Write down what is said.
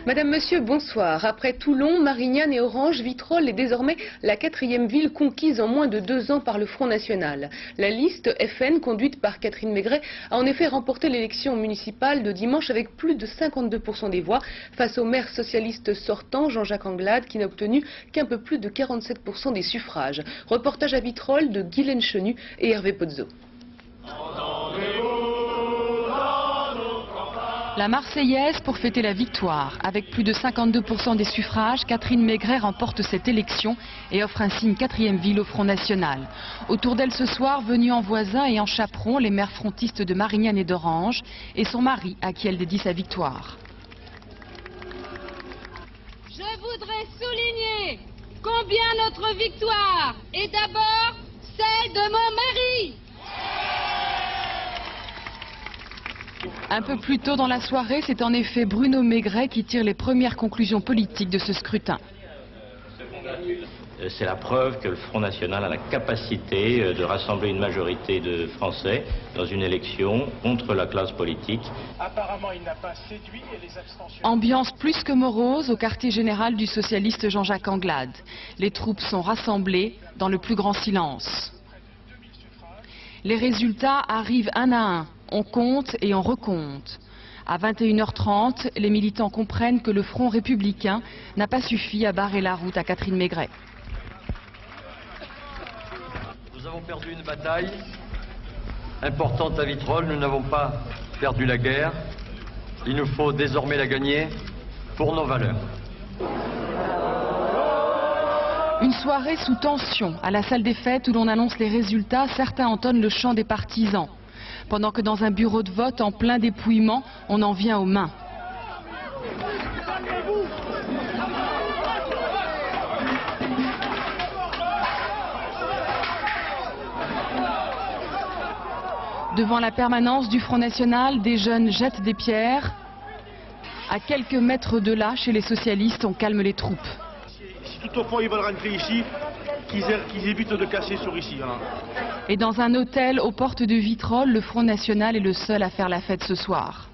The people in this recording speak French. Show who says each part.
Speaker 1: Madame, Monsieur, bonsoir. Après Toulon, Marignane et Orange, Vitrolles est désormais la 4e ville conquise en moins de 2 ans par le Front National. La liste FN, conduite par Catherine Maigret, a en effet remporté l'élection municipale de dimanche avec plus de 52% des voix face au maire socialiste sortant, Jean-Jacques Anglade, qui n'a obtenu qu'un peu plus de 47% des suffrages. Reportage à Vitrolles de Guylaine Chenu et Hervé Pozzo.
Speaker 2: La Marseillaise pour fêter la victoire. Avec plus de 52% des suffrages, Catherine Maigret remporte cette élection et offre ainsi une 4e ville au Front National. Autour d'elle ce soir, venus en voisin et en chaperon, les maires frontistes de Marignane et d'Orange et son mari à qui elle dédie sa victoire.
Speaker 3: Je voudrais souligner combien notre victoire est d'abord celle de mon mari.
Speaker 2: Un peu plus tôt dans la soirée, c'est en effet Bruno Maigret qui tire les premières conclusions politiques de ce scrutin.
Speaker 4: C'est la preuve que le Front National a la capacité de rassembler une majorité de Français dans une élection contre la classe politique.
Speaker 5: Apparemment, il n'a pas séduit et les abstentions...
Speaker 2: Ambiance plus que morose au quartier général du socialiste Jean-Jacques Anglade. Les troupes sont rassemblées dans le plus grand silence. Les résultats arrivent un à un. On compte et on recompte. À 21h30, les militants comprennent que le Front républicain n'a pas suffi à barrer la route à Catherine Maigret.
Speaker 6: Nous avons perdu une bataille importante à Vitrolles. Nous n'avons pas perdu la guerre. Il nous faut désormais la gagner pour nos valeurs.
Speaker 2: Une soirée sous tension à la salle des fêtes où l'on annonce les résultats. Certains entonnent le chant des partisans. Pendant que dans un bureau de vote en plein dépouillement, on en vient aux mains. Devant la permanence du Front National, des jeunes jettent des pierres. À quelques mètres de là, chez les socialistes, on calme les troupes.
Speaker 5: Si toutefois ils veulent rentrer ici, qu'ils évitent de casser sur ici. Hein.
Speaker 2: Et dans un hôtel aux portes de Vitrolles, le Front National est le seul à faire la fête ce soir.